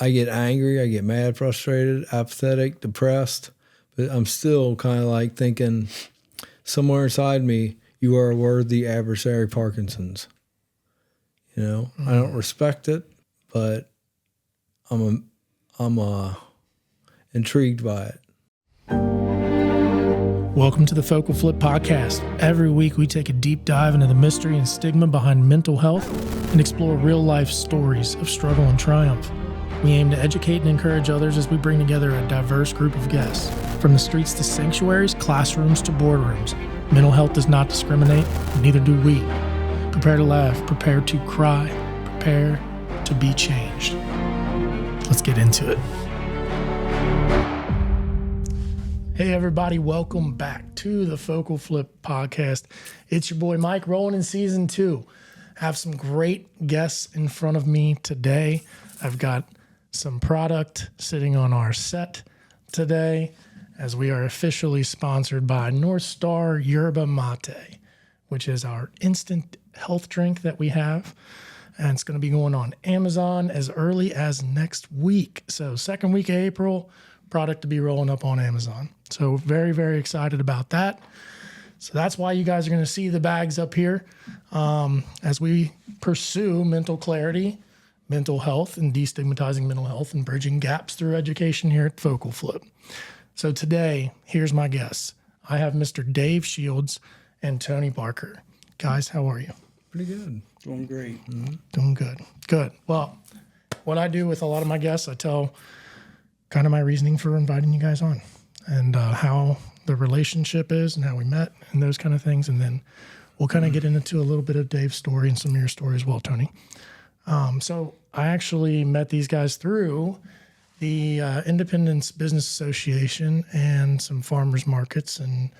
I get angry, I get mad, frustrated, apathetic, depressed, but I'm still kind of like thinking somewhere inside me, you are a worthy adversary, Parkinson's. You know, I don't respect it, but I'm intrigued by it. Welcome to the FocalFlip Podcast. Every week we take a deep dive into the mystery and stigma behind mental health and explore real-life stories of struggle and triumph. We aim to educate and encourage others as we bring together a diverse group of guests. From the streets to sanctuaries, classrooms to boardrooms, mental health does not discriminate, and neither do we. Prepare to laugh, prepare to cry, prepare to be changed. Let's get into it. Hey everybody, welcome back to the FocalFlip Podcast. It's your boy Mike rolling in season 2. I have some great guests in front of me today. I've got some product sitting on our set today as we are officially sponsored by North Star Yerba Mate, which is our instant health drink that we have. And it's going to be going on Amazon as early as next week. So second week of April, product to be rolling up on Amazon. So very, very excited about that. So that's why you guys are going to see the bags up here as we pursue mental clarity, mental health, and destigmatizing mental health and bridging gaps through education here at FocalFlip. So today, here's my guests. I have Mr. Dave Shields and Tony Barker. Guys, how are you? Pretty good. Doing great. Mm-hmm. Doing good. Good. Well, what I do with a lot of my guests, I tell kind of my reasoning for inviting you guys on and how the relationship is and how we met and those kind of things. And then we'll kind of get into a little bit of Dave's story and some of your story as well, Tony. So I actually met these guys through the Independence Business Association and some farmers markets and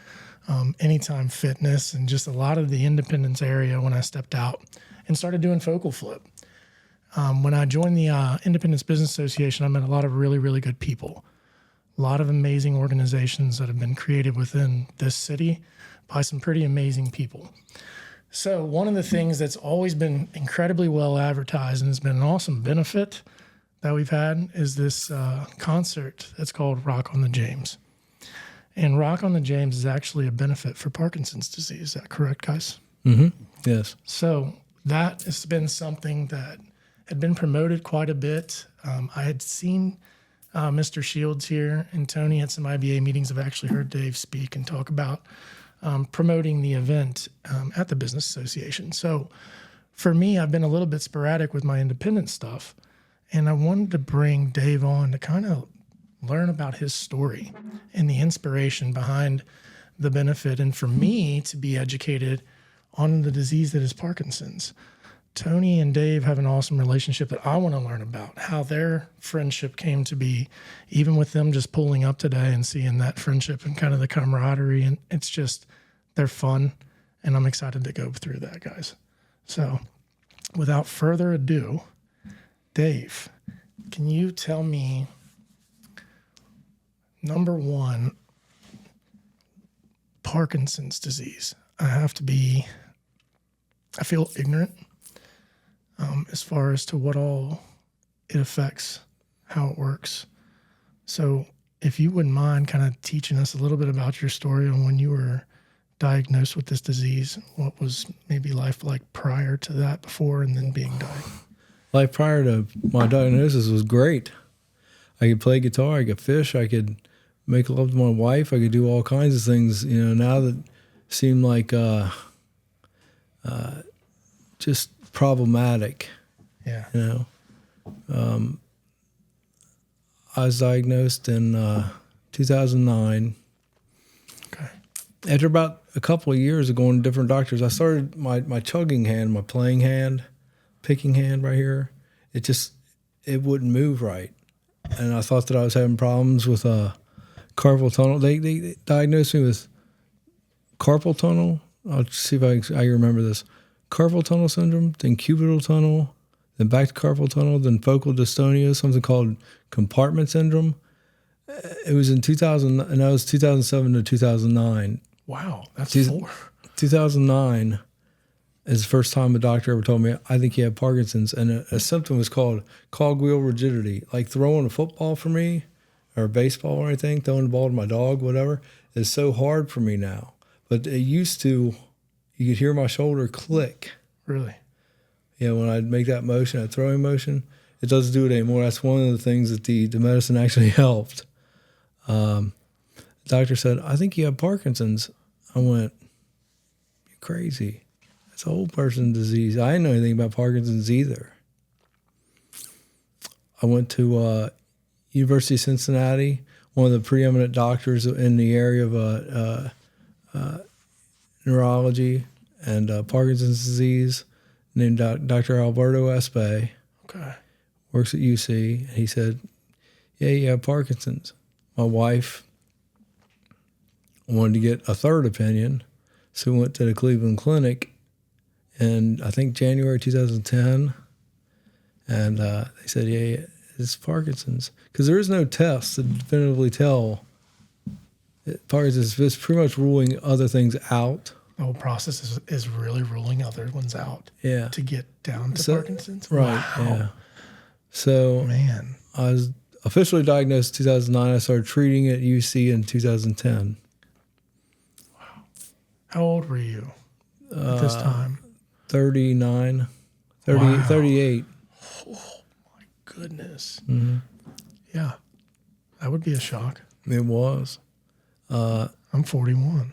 Anytime Fitness and just a lot of the Independence area when I stepped out and started doing FocalFlip. When I joined the Independence Business Association, I met a lot of really, really good people. A lot of amazing organizations that have been created within this city by some pretty amazing people. So one of the things that's always been incredibly well advertised and has been an awesome benefit that we've had is this concert that's called Rock on the James. And Rock on the James is actually a benefit for Parkinson's disease. Is that correct, guys? Mm-hmm. Yes. So that has been something that had been promoted quite a bit. I had seen Mr. Shields here and Tony at some IBA meetings. I've actually heard Dave speak and talk about promoting the event at the Business Association. So for me, I've been a little bit sporadic with my independent stuff, and I wanted to bring Dave on to kind of learn about his story and the inspiration behind the benefit, and for me to be educated on the disease that is Parkinson's. Tony and Dave have an awesome relationship that I want to learn about, how their friendship came to be, even with them just pulling up today and seeing that friendship and kind of the camaraderie. And it's just, they're fun. And I'm excited to go through that, guys. So without further ado, Dave, can you tell me, number one, Parkinson's disease? I feel ignorant as far as to what all it affects, how it works. So if you wouldn't mind kind of teaching us a little bit about your story on when you were diagnosed with this disease, what was maybe life like prior to that, before and then being diagnosed? Life prior to my diagnosis was great. I could play guitar, I could fish, I could make love to my wife, I could do all kinds of things, now that seem like just problematic. Yeah. I was diagnosed in 2009. Okay. After about a couple of years of going to different doctors, I started my chugging hand, my playing hand, picking hand right here. It wouldn't move right. And I thought that I was having problems with carpal tunnel. They diagnosed me with carpal tunnel. I'll see if I remember this. Carpal tunnel syndrome, then cubital tunnel, then back to carpal tunnel, then focal dystonia, something called compartment syndrome. It was in 2000, and that was 2007 to 2009. Wow, that's 4. 2009, It's the first time a doctor ever told me, I think you have Parkinson's. And a symptom was called cogwheel rigidity. Like throwing a football for me or a baseball or anything, throwing the ball to my dog, whatever, is so hard for me now. But it used to, you could hear my shoulder click. Really? Yeah, when I'd make that motion, that throwing motion, it doesn't do it anymore. That's one of the things that the medicine actually helped. The doctor said, I think you have Parkinson's. I went, you're crazy. It's a old person disease. I didn't know anything about Parkinson's either. I went to University of Cincinnati, one of the preeminent doctors in the area of neurology and Parkinson's disease, named Dr. Alberto Espay. Okay. Works at UC. And he said, yeah, you have Parkinson's. My wife wanted to get a third opinion, so we went to the Cleveland Clinic in, I think, January 2010. And they said, yeah, it's Parkinson's. Because there is no test to definitively tell Parkinson's. It's pretty much ruling other things out. The whole process is really ruling other ones out. Yeah. To get down to Parkinson's? Right, wow. yeah. So man, I was officially diagnosed in 2009. I started treating at UC in 2010. Wow. How old were you at this time? 39, 30, Wow. 38. Oh, my goodness. Mm-hmm. Yeah. That would be a shock. It was. I'm 41.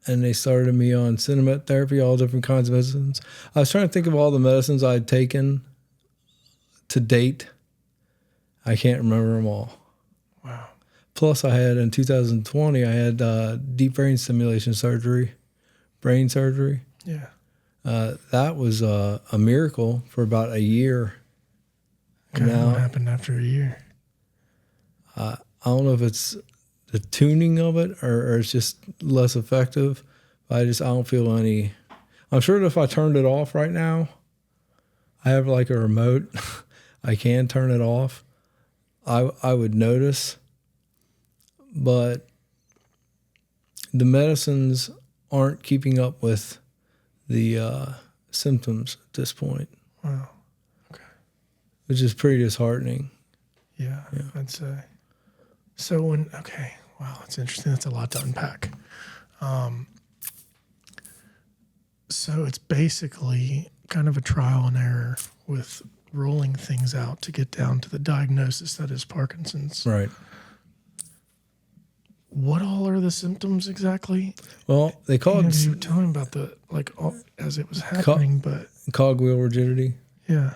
And they started me on Cinemet therapy, all different kinds of medicines. I was trying to think of all the medicines I'd taken to date. I can't remember them all. Wow. Plus, I had, in 2020, I had deep brain stimulation surgery, brain surgery. Yeah. That was a miracle for about a year. Okay, Now, what happened after a year? I don't know if it's the tuning of it or it's just less effective. I don't feel any. I'm sure that if I turned it off right now, I have like a remote. I can turn it off. I would notice, but the medicines aren't keeping up with the symptoms at this point. Wow. Okay. Which is pretty disheartening. Yeah. I'd say. So wow, that's interesting. That's a lot to unpack. So it's basically kind of a trial and error with rolling things out to get down to the diagnosis that is Parkinson's. Right. What all are the symptoms exactly? Well, they call it You were telling about as it was happening, but cogwheel rigidity. yeah.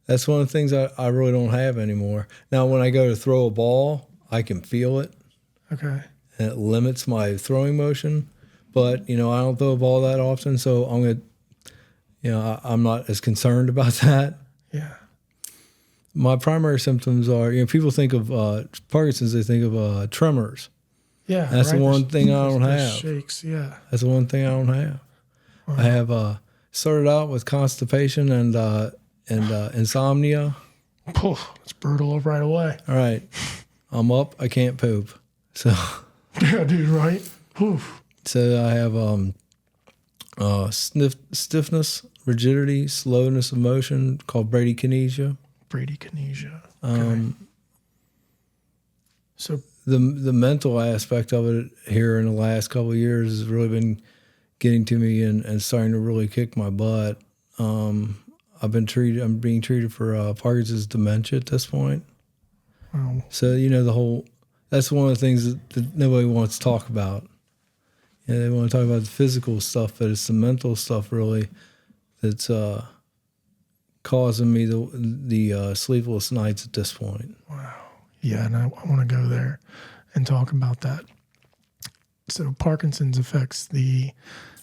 That's one of the things I really don't have anymore. Now, when I go to throw a ball, I can feel it. Okay. And it limits my throwing motion. But, I don't throw a ball that often, so I'm not as concerned about that. Yeah. My primary symptoms are, people think of Parkinson's, they think of tremors. Yeah. That's the one thing I don't have. Shakes, yeah. That's the one thing I don't have. Wow. I have started out with constipation and insomnia. It's brutal right away. All right. I'm up, I can't poop. So Yeah, dude, right? Oof. So I have stiffness, rigidity, slowness of motion, called bradykinesia. Bradykinesia. Okay. So the mental aspect of it here in the last couple of years has really been getting to me and starting to really kick my butt. I'm being treated for Parkinson's dementia at this point. wow. So, that's one of the things that nobody wants to talk about. They want to talk about the physical stuff, but it's the mental stuff really that's causing me the sleepless nights at this point. Wow. Yeah, and I want to go there and talk about that. So Parkinson's affects the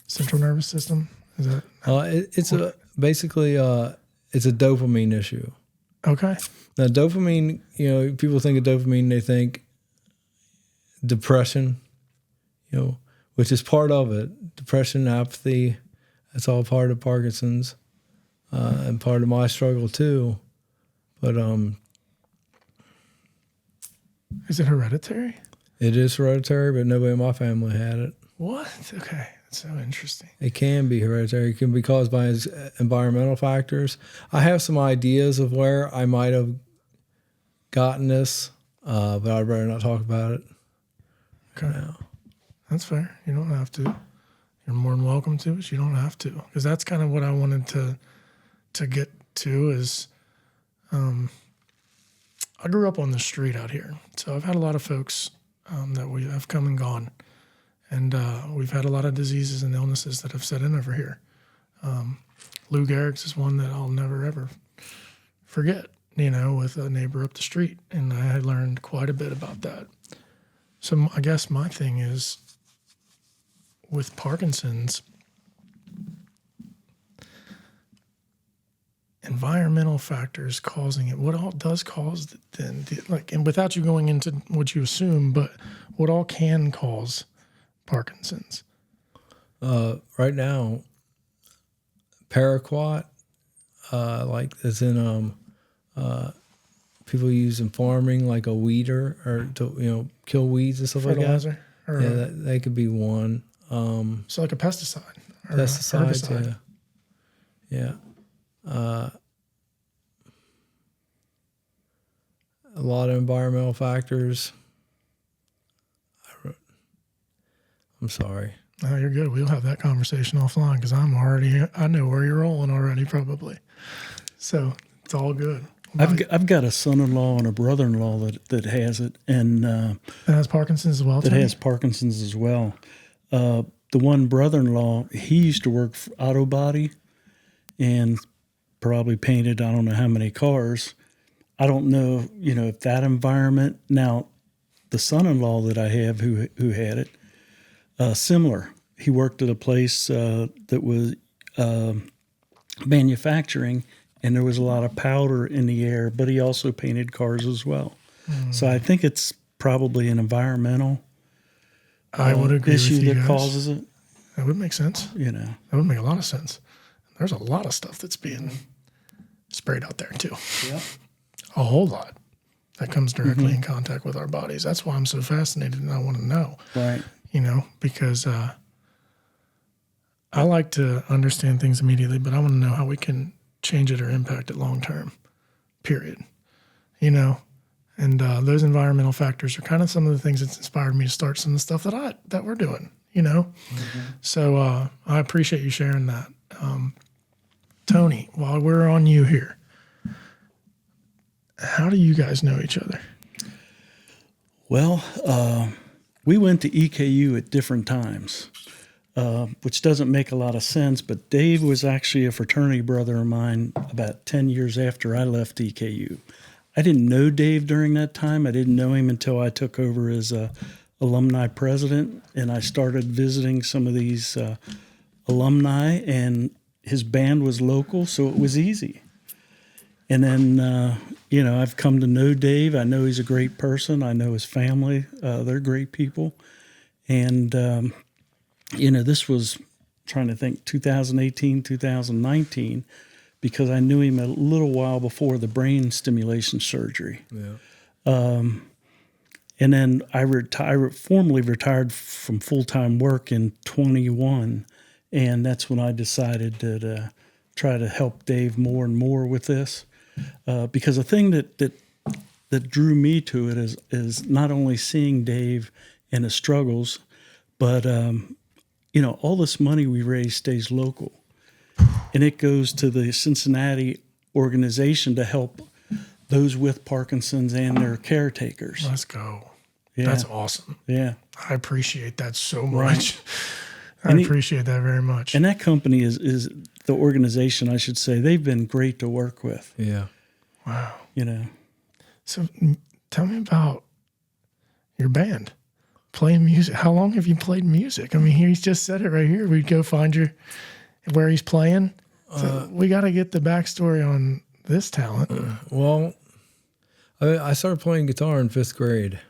central nervous system. Is that? Basically it's a dopamine issue. Okay. Now, dopamine, people think of dopamine, they think depression, which is part of it. Depression, apathy, that's all part of Parkinson's and part of my struggle too. But is it hereditary? it is hereditary, but nobody in my family had it. What? Okay. That's so interesting. It can be hereditary. It can be caused by environmental factors. I have some ideas of where I might have gotten this, but I'd rather not talk about it. Okay. Now. That's fair. You don't have to. You're more than welcome to, but you don't have to. Because that's kind of what I wanted to get to is I grew up on the street out here. So I've had a lot of folks that we have come and gone. And we've had a lot of diseases and illnesses that have set in over here. Lou Gehrig's is one that I'll never, ever forget, with a neighbor up the street. And I learned quite a bit about that. So I guess my thing is with Parkinson's, environmental factors causing it. What all does cause it then? And without you going into what you assume, but what all can cause Parkinson's? Right now, paraquat, like as in people use in farming, like a weeder or to kill weeds and stuff like that. Yeah, that could be one. So like a pesticide. Or Pesticides, herbicide. Yeah. A lot of environmental factors. I'm sorry. No, you're good. We'll have that conversation offline because I know where you're rolling already probably. So it's all good. I've got a son-in-law and a brother-in-law that has it, and that has Parkinson's as well. That has Parkinson's as well. The one brother-in-law, he used to work for auto body, and probably painted I don't know how many cars. I don't know, if that environment. Now, the son-in-law that I have who had it, similar. He worked at a place that was manufacturing, and there was a lot of powder in the air, but he also painted cars as well. So I think it's probably an environmental I would agree issue with you that guys. causes it. That would make sense. That would make a lot of sense. There's a lot of stuff that's being sprayed out there too. Yeah. A whole lot that comes directly in contact with our bodies. That's why I'm so fascinated and I want to know. Right. Because I like to understand things immediately, but I want to know how we can change it or impact it long term, period. And those environmental factors are kind of some of the things that's inspired me to start some of the stuff that we're doing, So I appreciate you sharing that. Tony, while we're on you here, how do you guys know each other? Well, we went to EKU at different times, which doesn't make a lot of sense, but Dave was actually a fraternity brother of mine about 10 years after I left EKU. I didn't know Dave during that time. I didn't know him until I took over as alumni president, and I started visiting some of these alumni, and his band was local, so it was easy. And then, I've come to know Dave. I know he's a great person. I know his family. They're great people. And, this was, trying to think, 2018, 2019, because I knew him a little while before the brain stimulation surgery. Yeah. And then I formally retired from full-time work in 21, and that's when I decided to try to help Dave more and more with this. Because the thing that drew me to it is not only seeing Dave and his struggles, but all this money we raise stays local, and it goes to the Cincinnati organization to help those with Parkinson's and their caretakers. Let's go. Yeah. That's awesome. Yeah, I appreciate that so much. I appreciate that very much. And that company is the organization, I should say. They've been great to work with. Yeah. Wow. So tell me about your band, playing music. How long have you played music? I mean, he's just said it right here. We'd go find where he's playing. So we got to get the backstory on this talent. Well, I started playing guitar in 5th grade.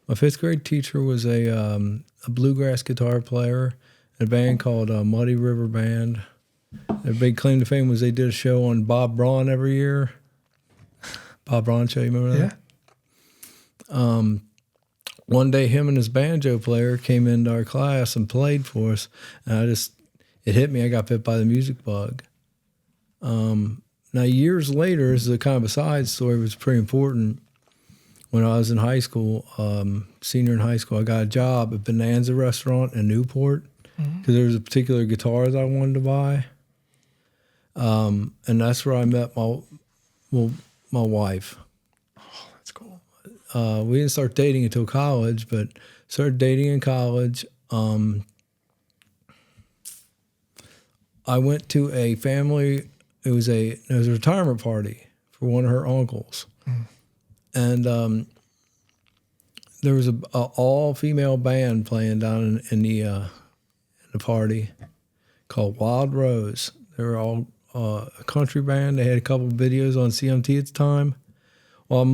My 5th grade teacher was a bluegrass guitar player in a band called Muddy River Band. Their big claim to fame was they did a show on Bob Braun every year. Bob Braun show, you remember that? Yeah. one day him and his banjo player came into our class and played for us. And it hit me. I got bit by the music bug. Now, years later, this is a kind of a side story, but it's pretty important. When I was in high school, senior in high school, I got a job at Bonanza Restaurant in Newport because there was a particular guitar that I wanted to buy. And that's where I met my wife. Oh, that's cool. We didn't start dating until college, but started dating in college. I went to a family. It was a retirement party for one of her uncles, and there was a all-female band playing down in the party called Wild Rose. They were all a country band. They had a couple videos on CMT at the time. Well, I'm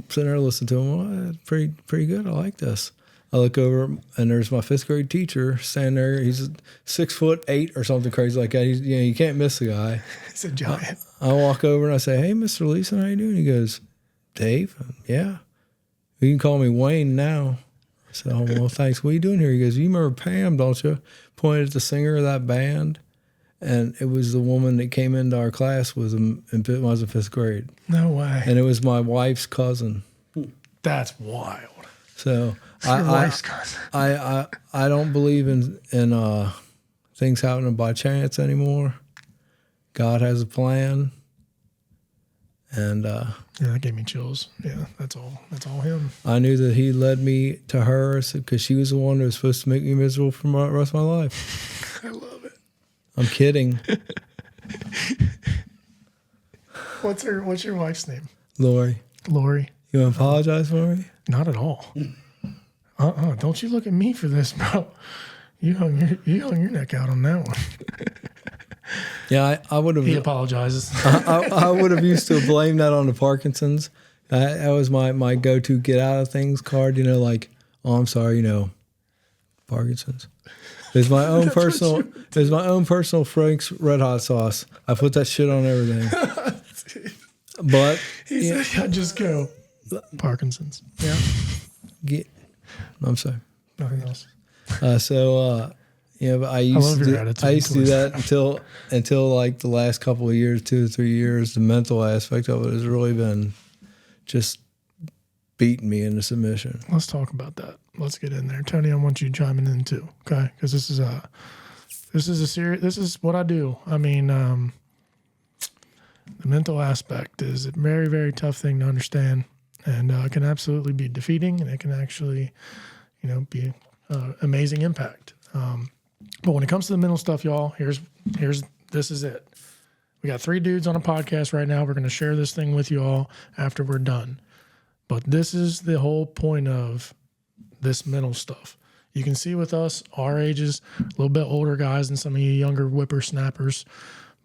sitting there listening to them. Well, that's pretty good. I like this. I look over and there's my 5th grade teacher standing there. He's 6'8" or something crazy like that. You can't miss the guy. He's a giant. I walk over and I say, "Hey, Mr. Leeson, how you doing?" He goes, "Dave, yeah. You can call me Wayne now." I said, "Oh, well, thanks. What are you doing here?" He goes, "You remember Pam, don't you?" Pointed at the singer of that band. And it was the woman that came into our class with him when I was in 5th grade. No way. And it was my wife's cousin. That's wild. So Your wife's cousin. I don't believe in things happening by chance anymore. God has a plan. And yeah, that gave me chills. Yeah, that's all him. I knew that he led me to her because she was the one that was supposed to make me miserable for the rest of my life. I love it. I'm kidding. What's your wife's name? Lori. Lori. You want to apologize for me? Not at all. Don't you look at me for this, bro. You hung your neck out on that one. Yeah, I would have. He apologizes. I would have used to blame that on the Parkinson's. That was my go-to get out of things card. Like, "Oh, I'm sorry, Parkinson's." There's my own personal. There's my own personal Frank's Red Hot sauce. I put that shit on everything. But he said, "I just go Parkinson's." Yeah. I'm sorry. Nothing else. But I used to do that until like the last couple of years, 2 or 3 years. The mental aspect of it has really been just beating me into submission. Let's talk about that. Let's get in there, Tony. I want you chiming in too, okay? Because this is what I do. I mean, the mental aspect is a very, very tough thing to understand, and it can absolutely be defeating, and it can actually, be amazing impact. But when it comes to the mental stuff, y'all, this is it. We got 3 dudes on a podcast right now. We're going to share this thing with you all after we're done. But this is the whole point of this mental stuff. You can see with us, our ages, a little bit older guys than some of you younger whippersnappers.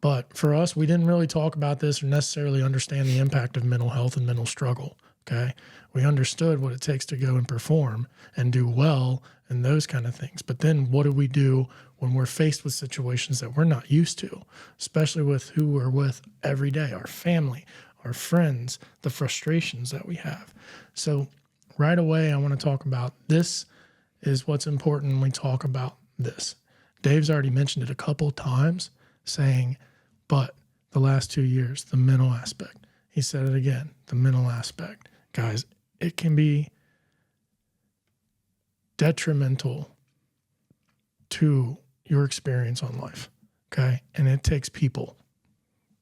But for us, we didn't really talk about this or necessarily understand the impact of mental health and mental struggle. Okay. We understood what it takes to go and perform and do well and those kind of things. But then what do we do when we're faced with situations that we're not used to, especially with who we're with every day, our family, our friends, the frustrations that we have. So right away, I want to talk about this is what's important when we talk about this. Dave's already mentioned it a couple of times, saying, but the last 2 years, the mental aspect. He said it again, the mental aspect. Guys, it can be detrimental to your experience on life, okay? And it takes people,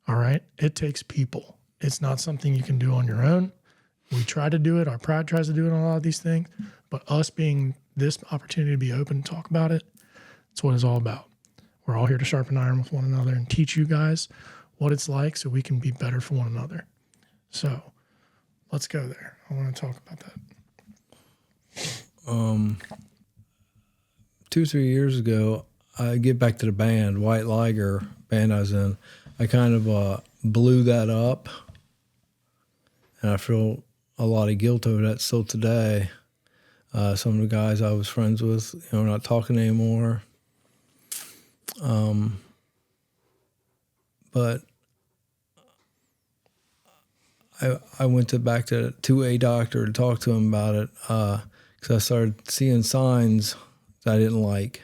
all right? It takes people. It's not something you can do on your own. We try to do it. Our pride tries to do it on a lot of these things. But us being this opportunity to be open and talk about it, it's what it's all about. We're all here to sharpen iron with one another and teach you guys what it's like so we can be better for one another. So let's go there. I want to talk about that. 2 or 3 years ago, I get back to the band, White Liger band I was in. I kind of blew that up, and I feel a lot of guilt over that still today. Some of the guys I was friends with, not talking anymore. But I went back to a doctor to talk to him about it because I started seeing signs that I didn't like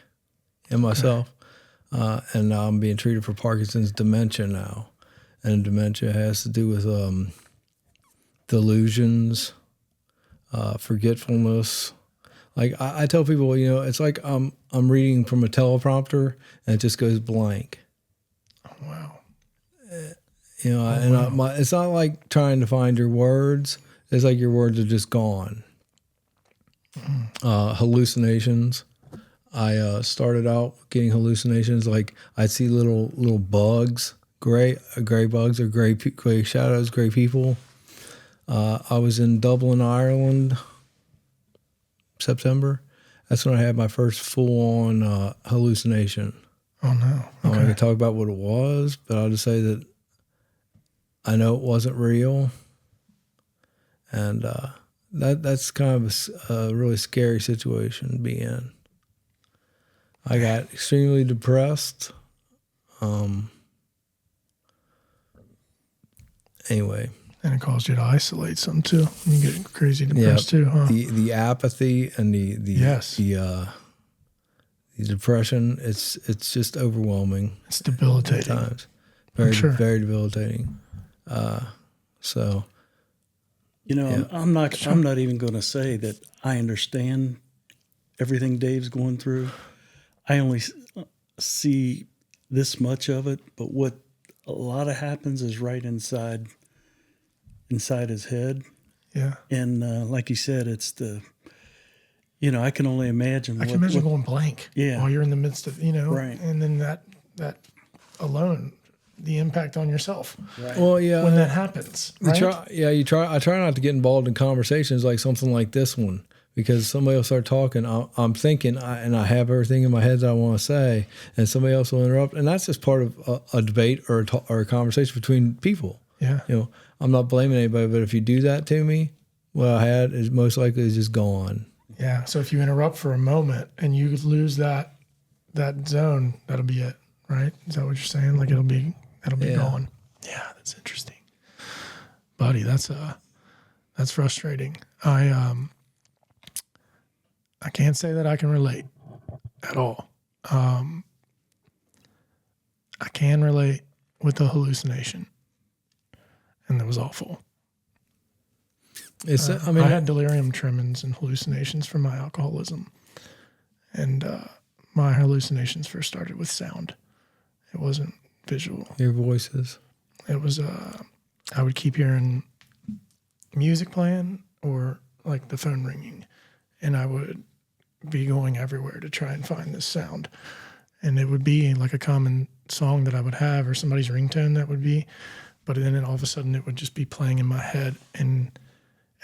in myself. And now I'm being treated for Parkinson's dementia now. And dementia has to do with delusions, forgetfulness. Like I tell people, it's like I'm reading from a teleprompter and it just goes blank. Oh, wow. It's not like trying to find your words. It's like your words are just gone. Hallucinations. I started out getting hallucinations. Like I'd see little bugs, gray bugs or gray shadows, gray people. I was in Dublin, Ireland, September. That's when I had my first full-on hallucination. Oh, no. Okay. I can talk about what it was, but I'll just say that I know it wasn't real. And that's kind of a really scary situation to be in. I got extremely depressed. Anyway. And it caused you to isolate some too. You get crazy depressed too, huh? The apathy and the depression, it's just overwhelming. It's debilitating. At times. Very debilitating. So I'm not even going to say that I understand everything Dave's going through. I only see this much of it, but what a lot of happens is right inside his head. Yeah. And like you said, it's I can only imagine. I can imagine going blank. Yeah. While you're in the midst of, right. And then that alone, the impact on yourself. Right. Well, yeah. When that happens, right? I try not to get involved in conversations like something like this one, because somebody will start talking. I'm thinking, and I have everything in my head that I want to say, and somebody else will interrupt, and that's just part of a debate or a conversation between people. Yeah. I'm not blaming anybody, but if you do that to me, what I had is most likely just gone. Yeah. So if you interrupt for a moment and you lose that zone, that'll be it, right? Is that what you're saying? Like that'll be gone. Yeah, that's interesting, buddy. That's frustrating. I can't say that I can relate at all. I can relate with the hallucination, and that was awful. I had delirium tremens and hallucinations from my alcoholism, and my hallucinations first started with sound. It wasn't visual. Your voices. It was. I would keep hearing music playing or like the phone ringing, and I would be going everywhere to try and find this sound, and it would be like a common song that I would have or somebody's ringtone that would be, but then all of a sudden it would just be playing in my head and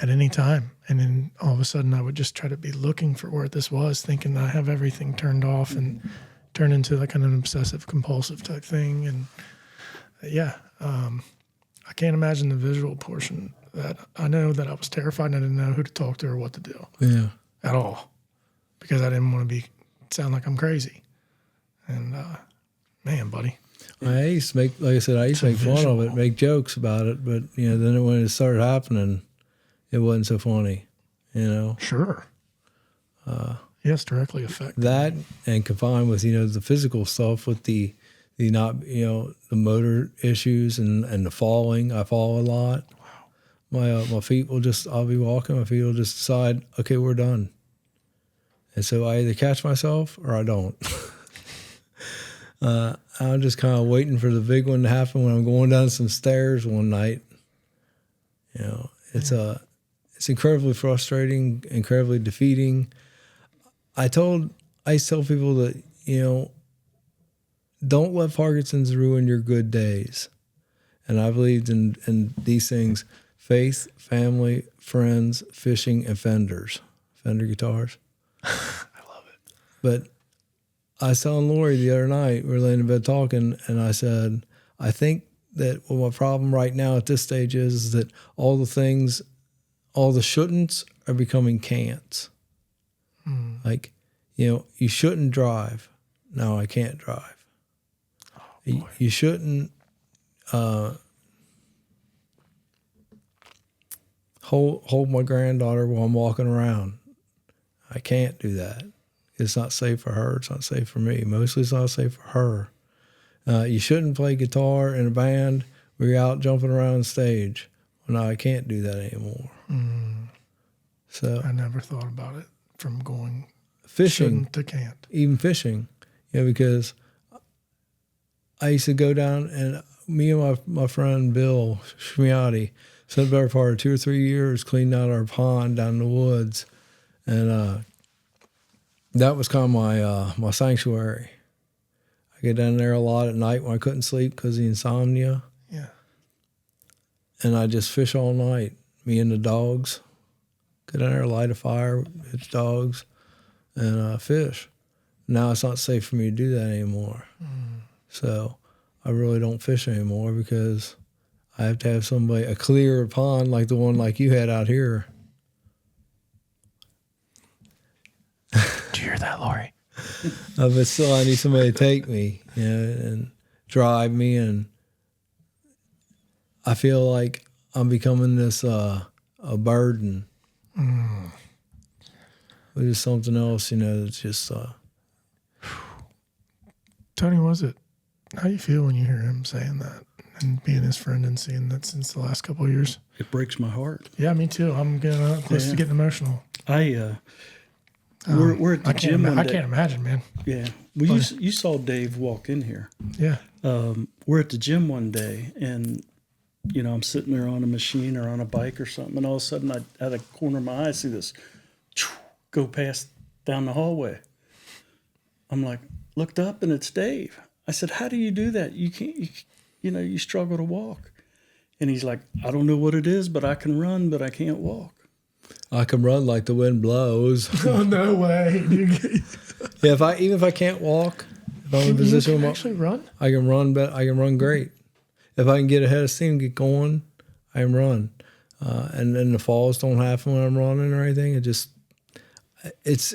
at any time, and then all of a sudden I would just try to be looking for where this was, thinking that I have everything turned off, and turn into like an obsessive compulsive type thing. And I can't imagine the visual portion. That I know that I was terrified and I didn't know who to talk to or what to do at all, because I didn't want to sound like I'm crazy. And man, buddy, I used to make fun of it, make jokes about it, but then when it started happening, it wasn't so funny, Sure. Yes, directly affect that, and combined with the physical stuff with the the motor issues and the falling. I fall a lot. Wow. My feet will I'll be walking, my feet will just decide, okay, we're done. And so I either catch myself or I don't. I'm just kind of waiting for the big one to happen when I'm going down some stairs one night. It's incredibly frustrating, incredibly defeating. I tell people that, don't let Parkinson's ruin your good days. And I believed in these things: faith, family, friends, fishing, and Fender guitars. I love it. But I was telling Lori the other night, we were laying in bed talking, and I said, I think that what my problem right now at this stage is that all the things, all the shouldn'ts are becoming can'ts. Like, you shouldn't drive. No, I can't drive. Oh, you shouldn't hold my granddaughter while I'm walking around. I can't do that. It's not safe for her. It's not safe for me. Mostly it's not safe for her. You shouldn't play guitar in a band where you're out jumping around the stage. Well, no, I can't do that anymore. So I never thought about it from going fishing to can't. Even fishing, because I used to go down, and me and my friend Bill Schmiotti spent the better part of 2 or 3 years cleaning out our pond down in the woods, and that was kind of my sanctuary. I get down there a lot at night when I couldn't sleep because of the insomnia. Yeah. And I just fish all night, me and the dogs. Go down there, light a fire, hit the dogs, and fish. Now it's not safe for me to do that anymore. So I really don't fish anymore because I have to have a clear pond like the one like you had out here. Did you hear that, Lori? But still, I need somebody to take me, and drive me, and I feel like I'm becoming this a burden. Which is something else, it's just... Tony, how you feel when you hear him saying that and being his friend and seeing that since the last couple of years? It breaks my heart. Yeah, me too. I'm getting close to getting emotional. We're at the gym one day. I can't imagine, man. Yeah. Well, you saw Dave walk in here. Yeah. We're at the gym one day, and, I'm sitting there on a machine or on a bike or something, and all of a sudden, out of the corner of my eye, I see this go past down the hallway. I'm like, looked up, and it's Dave. I said, how do you do that? You can't, you struggle to walk. And he's like, I don't know what it is, but I can run, but I can't walk. I can run like the wind blows. Oh, no way. Yeah, even if I can't walk, if I'm in a position where actually run? I can run, but I can run great. If I can get ahead of steam, get going, I can run. And then the falls don't happen when I'm running or anything. It's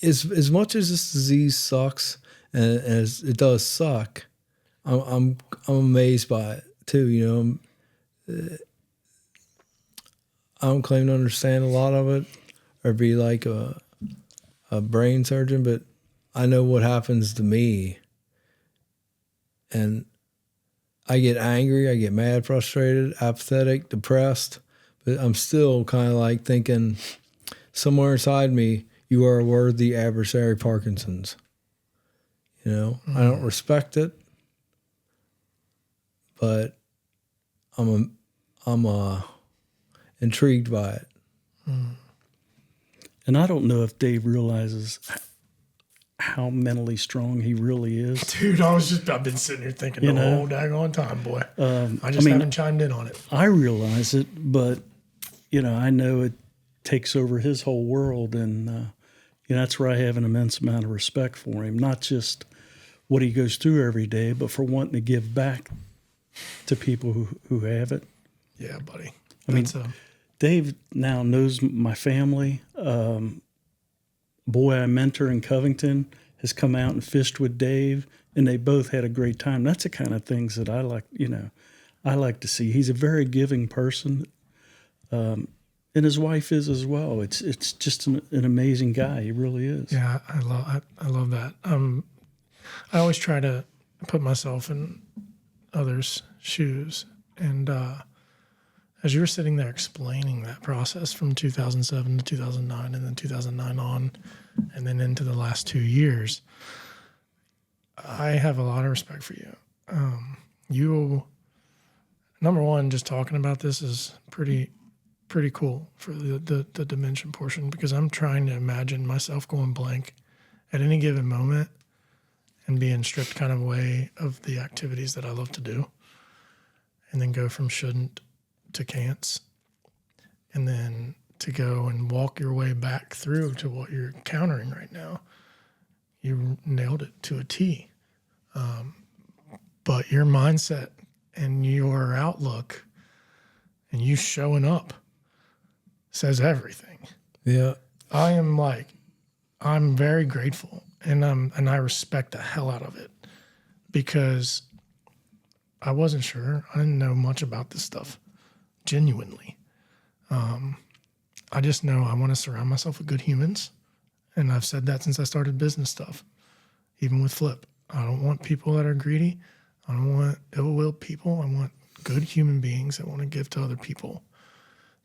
as much as this disease sucks, and as it does suck, I'm amazed by it too. I don't claim to understand a lot of it or be like a brain surgeon, but I know what happens to me. And I get angry, I get mad, frustrated, apathetic, depressed, but I'm still kind of like thinking somewhere inside me, you are a worthy adversary, Parkinson's. I don't respect it, but I'm intrigued by it. And I don't know if Dave realizes how mentally strong he really is. Dude, I've been sitting here thinking the whole daggone time, boy. I just haven't chimed in on it. I realize it, but, I know it takes over his whole world. And, that's where I have an immense amount of respect for him. Not just what he goes through every day, but for wanting to give back to people who have it. Yeah, buddy. Dave now knows my family. Boy I mentor in Covington has come out and fished with Dave, and they both had a great time. That's the kind of things that I like, I like to see. He's a very giving person, and his wife is as well. It's just an amazing guy. He really is. Yeah, I love that. I always try to put myself in others' shoes, and as you were sitting there explaining that process from 2007 to 2009 and then 2009 on and then into the last 2 years, I have a lot of respect for you. You, number one, just talking about this is pretty cool for the dementia portion, because I'm trying to imagine myself going blank at any given moment and being stripped kind of away of the activities that I love to do, and then go from shouldn't to can'ts, and then to go and walk your way back through to what you're encountering right now. You nailed it to a T. But your mindset and your outlook and you showing up says everything. Yeah. I'm very grateful, and I respect the hell out of it, because I wasn't sure. I didn't know much about this stuff. Genuinely. I just know I want to surround myself with good humans. And I've said that since I started business stuff, even with Flip. I don't want people that are greedy. I don't want ill-willed people. I want good human beings that want to give to other people.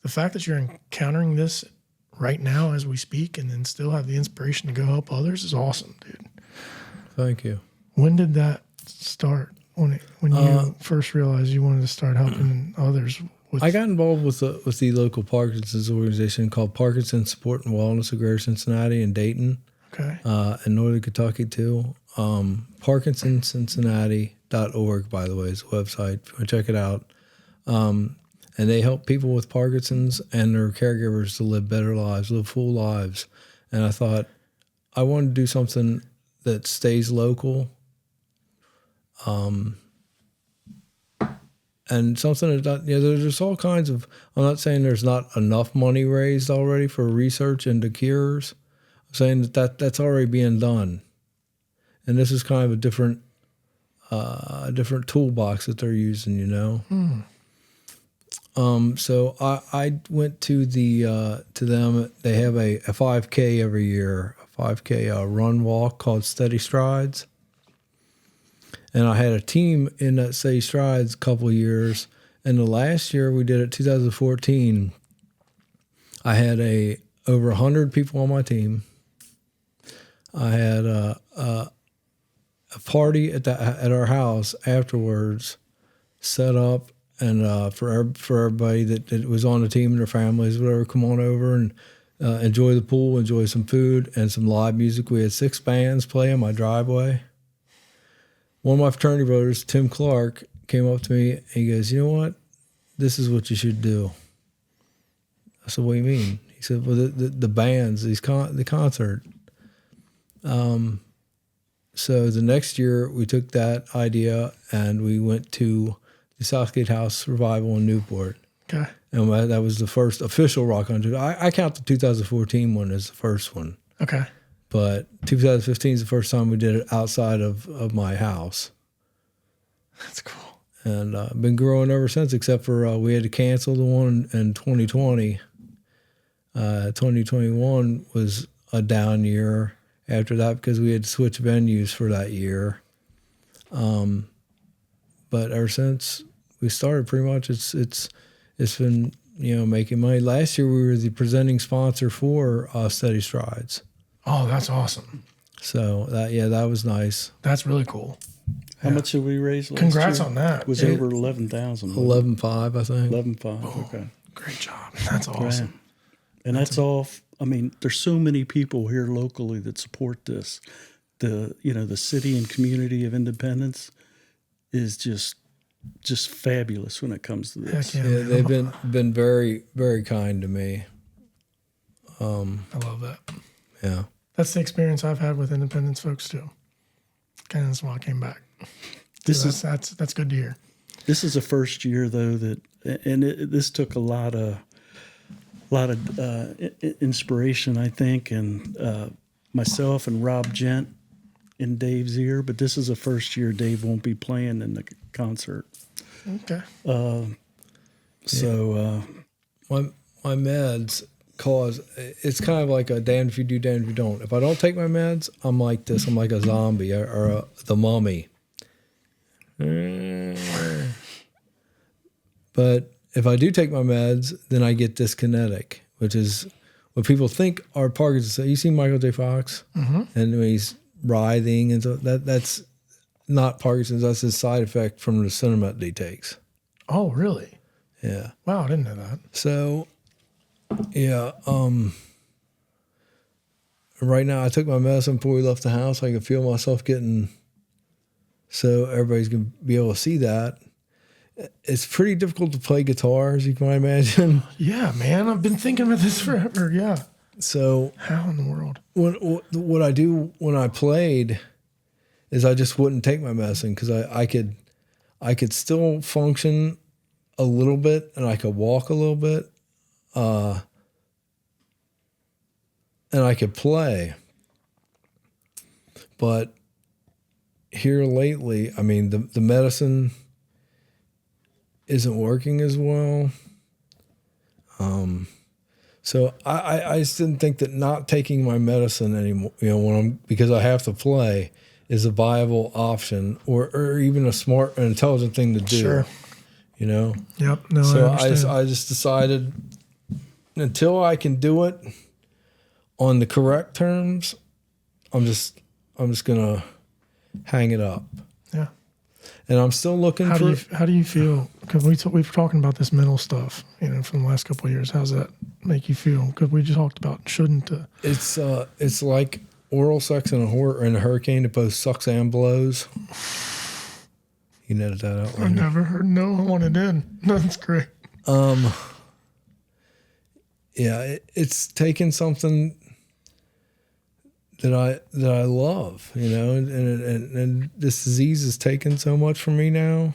The fact that you're encountering this right now as we speak and then still have the inspiration to go help others is awesome, dude. Thank you. When did that start? When you first realized you wanted to start helping others? I got involved with the local Parkinson's organization called Parkinson Support and Wellness of Greater Cincinnati and Dayton. Okay. In Northern Kentucky too. ParkinsonCincinnati.org, by the way, is the website. If you want to check it out. And they help people with Parkinson's and their caregivers to live better lives, live full lives. And I thought I wanted to do something that stays local. And something that, there's all kinds of, I'm not saying there's not enough money raised already for research into cures. I'm saying that's already being done. And this is kind of a different toolbox that they're using, So I went to them. They have a 5K every year, a 5K run walk called Steady Strides. And I had a team in that Steady Strides a couple of years. And the last year we did it, 2014, I had over 100 people on my team. I had a party at our house afterwards set up, and for everybody that was on the team and their families, whatever, come on over and enjoy the pool, enjoy some food and some live music. We had 6 bands play in my driveway. One of my fraternity brothers, Tim Clark, came up to me and he goes, "You know what? This is what you should do." I said, "What do you mean?" He said, "Well, the bands, the concert." So the next year we took that idea and we went to the Southgate House Revival in Newport. Okay. And that was the first official rock concert. I count the 2014 one as the first one. Okay. But 2015 is the first time we did it outside of my house. That's cool. And been growing ever since, except for we had to cancel the one in 2020. 2021 was a down year after that because we had to switch venues for that year. But ever since we started, pretty much it's been making money. Last year we were the presenting sponsor for Steady Strides. Oh, that's awesome. So that was nice. That's really cool. How much did we raise last Congrats year? on that. It was over 11,000. 11.5, I think. 11.5. Oh, Okay. Great job. That's awesome. Right. And that's all. I mean, there's so many people here locally that support this. The city and community of Independence is just fabulous when it comes to this. Heck Yeah, they've been very, very kind to me. I love that. Yeah. That's the experience I've had with Independence folks too. Kind of that's why I came back. That's good to hear. This is the first year though this took a lot of inspiration, I think, and myself and Rob Gent in Dave's ear. But this is the first year Dave won't be playing in the concert. Okay. My meds cause, it's kind of like a damned if you do, damned if you don't. If I don't take my meds, I'm like this. I'm like a zombie or the mummy. But if I do take my meds, then I get dyskinetic, which is what people think are Parkinson's. You see Michael J. Fox? Mm-hmm. And when he's writhing and so that's not Parkinson's. That's his side effect from the Cinemet that he takes. Oh, really? Yeah. Wow, I didn't know that. So, yeah. Right now, I took my medicine before we left the house. I could feel myself getting, so everybody's going to be able to see that. It's pretty difficult to play guitar, as you can imagine. Yeah, man. I've been thinking about this forever. Yeah. So how in the world? What I do when I played is I just wouldn't take my medicine because I could still function a little bit and I could walk a little bit, and I could play. But here lately, I mean, the medicine isn't working as well. So I just didn't think that not taking my medicine anymore, because I have to play, is a viable option or even a smart and intelligent thing to do. Sure. Yep. No, So I understand. I just decided until I can do it on the correct terms, I'm just gonna hang it up. Yeah. And I'm still looking How for. do you feel? Because we've talking about this mental stuff, from the last couple of years. How's that make you feel? Because we just talked about shouldn't. It's like oral sex in a hurricane. It both sucks and blows. You netted that out. I've never heard no one it in. That's great. Yeah, it's taken something that I love, and this disease has taken so much from me now.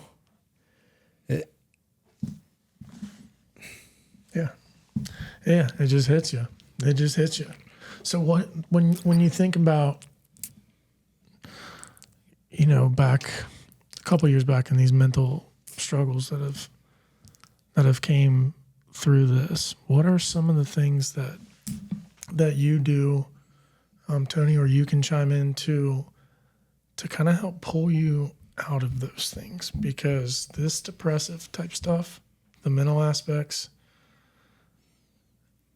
Yeah, it just hits you. So when you think about, back a couple of years back in these mental struggles that have came through this, what are some of the things that you do, Tony, or you can chime in to kind of help pull you out of those things? Because this depressive type stuff, the mental aspects,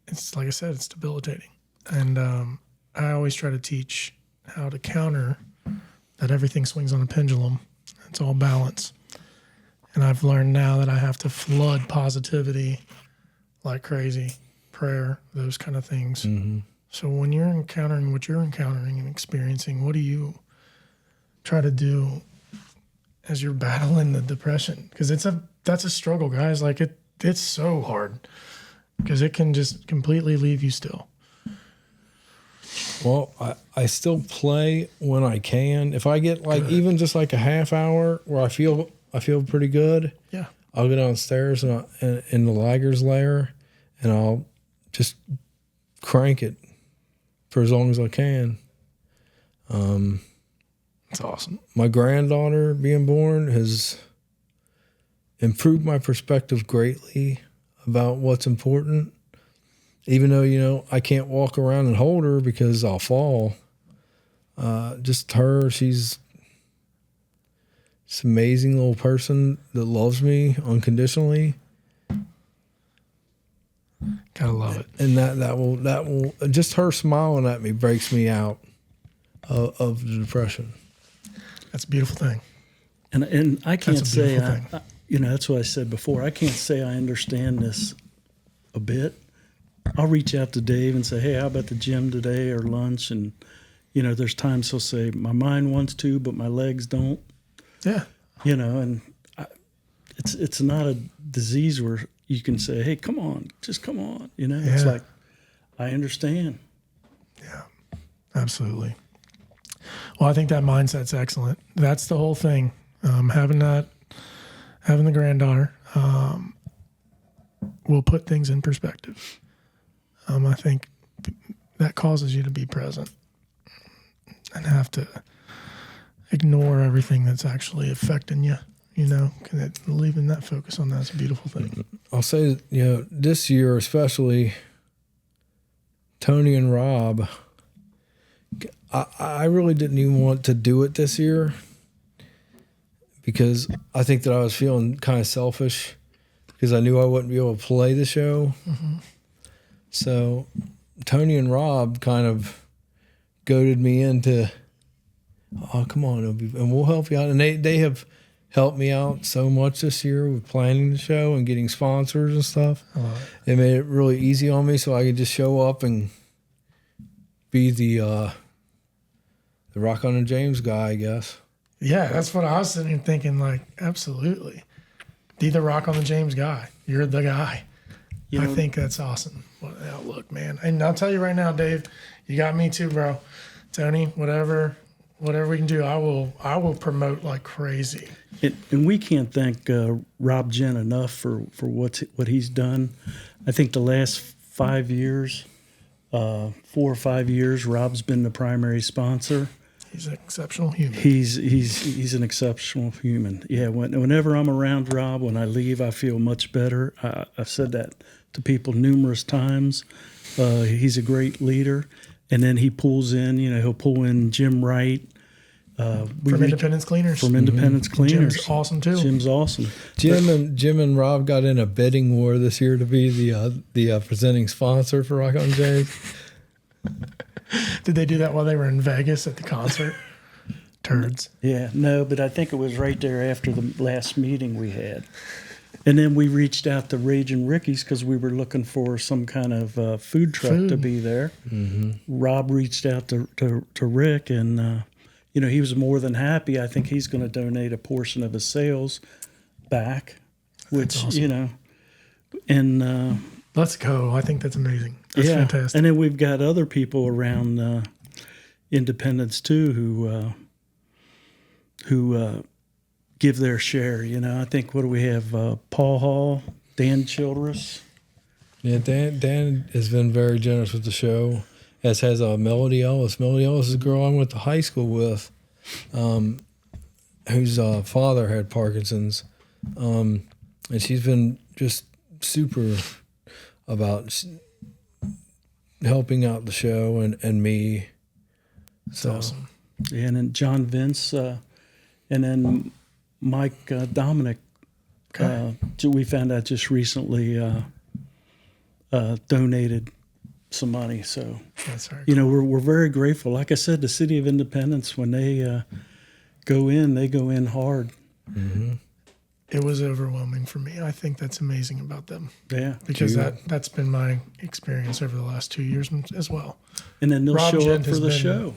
it's like I said, it's debilitating. And I always try to teach how to counter that. Everything swings on a pendulum. It's all balance. And I've learned now that I have to flood positivity like crazy, prayer, those kind of things. Mm-hmm. So when you're encountering what you're encountering and experiencing, what do you try to do as you're battling the depression? Because that's a struggle, guys. Like it's so hard because it can just completely leave you still. Well, I still play when I can. If I get even just like a half hour where I feel pretty good, Yeah, I'll go downstairs and in the Liger's lair, and I'll just crank it for as long as I can. it's awesome. My granddaughter being born has improved my perspective greatly about what's important. Even though, I can't walk around and hold her because I'll fall. Just her, she's an amazing little person that loves me unconditionally. Gotta love it. And that will just her smiling at me breaks me out of the depression. That's a beautiful thing. And I can't That's a say, beautiful thing. that's what I said before. I can't say I understand this a bit. I'll reach out to Dave and say, hey, how about the gym today or lunch? And, there's times he'll say, my mind wants to, but my legs don't. Yeah. And it's not a disease where you can say, hey, come on, just come on. It's like, I understand. Yeah, absolutely. Well, I think that mindset's excellent. That's the whole thing. Having the granddaughter will put things in perspective. I think that causes you to be present and have to ignore everything that's actually affecting you. Leaving that focus on that's a beautiful thing. I'll say, this year especially, Tony and Rob, I really didn't even want to do it this year because I think that I was feeling kind of selfish because I knew I wouldn't be able to play the show. Mm-hmm. So Tony and Rob kind of goaded me into, oh, come on, and we'll help you out. And they have helped me out so much this year with planning the show and getting sponsors and stuff. It made it really easy on me so I could just show up and be the Rock on and James guy, I guess. Yeah, that's what I was sitting here thinking, absolutely. Be the Rock on the James guy. You're the guy. I think that's awesome. What an outlook, man. And I'll tell you right now, Dave, you got me too, bro. Tony, whatever we can do, I will promote like crazy. And we can't thank Rob Jen enough for what he's done. I think the last 5 years, 4 or 5 years, Rob's been the primary sponsor. He's an exceptional human. He's an exceptional human. Yeah, whenever I'm around Rob, when I leave, I feel much better. I've said that to people numerous times. He's a great leader. And then he pulls in, he'll pull in Jim Wright. From Independence Cleaners. From Independence Cleaners. Jim's awesome, too. Jim's awesome. Jim and Rob got in a bidding war this year to be the presenting sponsor for Rock on James. Did they do that while they were in Vegas at the concert? Turds. Yeah, no, but I think it was right there after the last meeting we had. And then we reached out to Raging Ricky's because we were looking for some kind of food truck to be there. Mm-hmm. Rob reached out to Rick, and he was more than happy. I think he's going to donate a portion of his sales back, which awesome. And let's go. I think that's amazing. That's fantastic. And then we've got other people around Independence too who give their share. I think, what do we have? Paul Hall, Dan Childress. Yeah, Dan has been very generous with the show, as has Melody Ellis. Melody Ellis is a girl I went to high school with, whose father had Parkinson's. And she's been just super about helping out the show and me. So awesome. Yeah, and then John Vince, and then Mike Dominic, we found out just recently donated some money. So that's very cool. We're very grateful. Like I said, the City of Independence, when they go in hard. Mm-hmm. It was overwhelming for me. I think that's amazing about them. Yeah, because that's been my experience over the last 2 years as well. And then they'll show up for the show.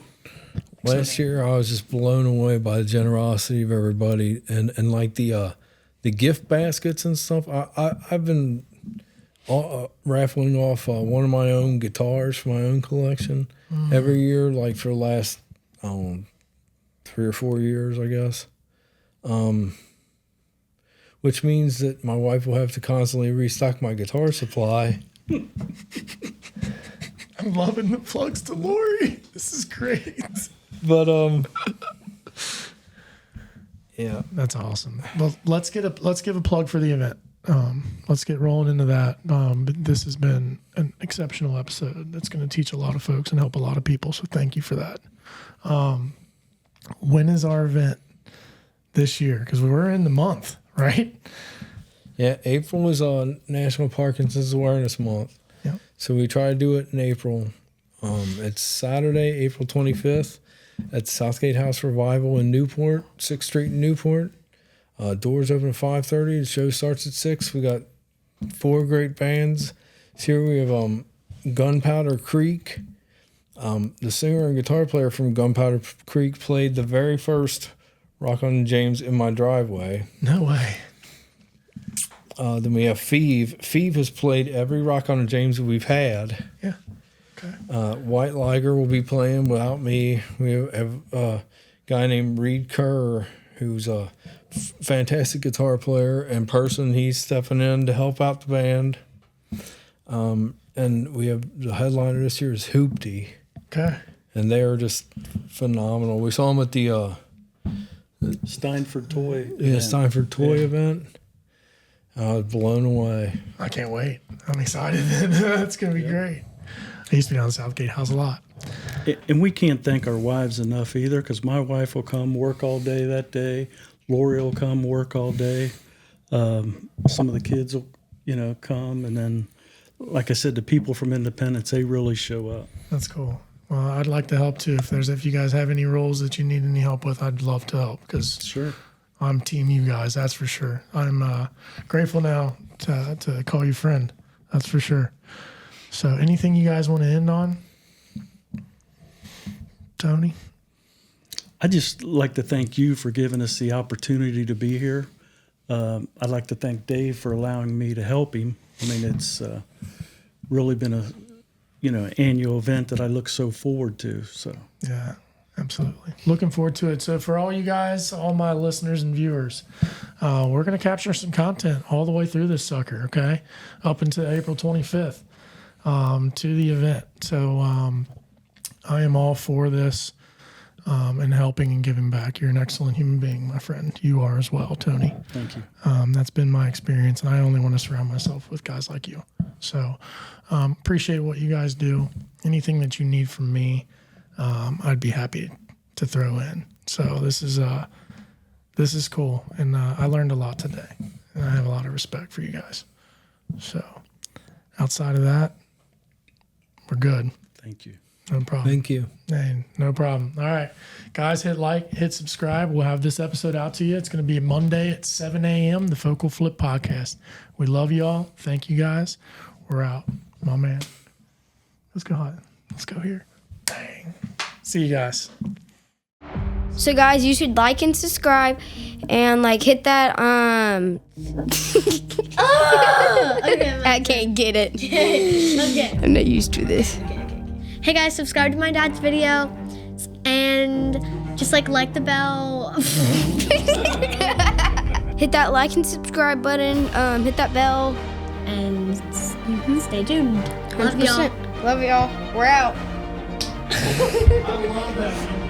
Last year, I was just blown away by the generosity of everybody, and like the gift baskets and stuff. I've been raffling off one of my own guitars from my own collection every year, like for the last 3 or 4 years, I guess. Which means that my wife will have to constantly restock my guitar supply. I'm loving the plugs to Lori. This is great. But yeah, that's awesome. Well, let's give a plug for the event. Let's get rolling into that. But this has been an exceptional episode that's going to teach a lot of folks and help a lot of people. So thank you for that. When is our event this year? Because we were in the month, right? Yeah, April is National Parkinson's Awareness Month. Yeah. So we try to do it in April. It's Saturday, April 25th at Southgate House Revival in Newport, 6th Street in Newport. Doors open at 5:30. The show starts at 6. We got 4 great bands. Here we have Gunpowder Creek. The singer and guitar player from Gunpowder Creek played the very first Rock on James in my driveway. No way. Then we have Feeve. Feeve has played every Rock on James we've had. Yeah. Okay. White Liger will be playing without me. We have a guy named Reed Kerr, who's a fantastic guitar player and person. He's stepping in to help out the band. And we have the headliner this year is Hoopty. Okay. And they are just phenomenal. We saw them at the Steinford Toy. Steinford Toy event. I was blown away. I can't wait. I'm excited. It's going to be great. I used to be on the Southgate House a lot. And we can't thank our wives enough either, because my wife will come work all day that day. Lori will come work all day. Some of the kids will, come. And then, like I said, the people from Independence, they really show up. That's cool. Well, I'd like to help too. If you guys have any roles that you need any help with, I'd love to help, because sure. I'm team you guys, that's for sure. I'm grateful now to call you friend, that's for sure. So anything you guys want to end on? Tony? I'd just like to thank you for giving us the opportunity to be here. I'd like to thank Dave for allowing me to help him. I mean, it's really been an annual event that I look so forward to. So yeah. Absolutely. Looking forward to it. So for all you guys, all my listeners and viewers, we're going to capture some content all the way through this sucker, okay? Up until April 25th to the event. So I am all for this and helping and giving back. You're an excellent human being, my friend. You are as well, Tony. Thank you. That's been my experience, and I only want to surround myself with guys like you. So appreciate what you guys do. Anything that you need from me, I'd be happy to throw in. So this is cool, and I learned a lot today, and I have a lot of respect for you guys. So outside of that, we're good. Thank you. No problem. Thank you. Hey, no problem. All right, guys, hit like, hit subscribe. We'll have this episode out to you. It's going to be Monday at 7 a.m., the FocalFlip Podcast. We love y'all. Thank you, guys. We're out. My man. Let's go hot. Let's go here. Dang. See you guys. So guys, you should like and subscribe and like hit that Okay, I can't get it. okay. I'm not used to this. Hey guys, subscribe to my dad's video and just like the bell. Hit that like and subscribe button, hit that bell. And stay tuned. Love y'all. 100%. Love y'all. We're out. I love that.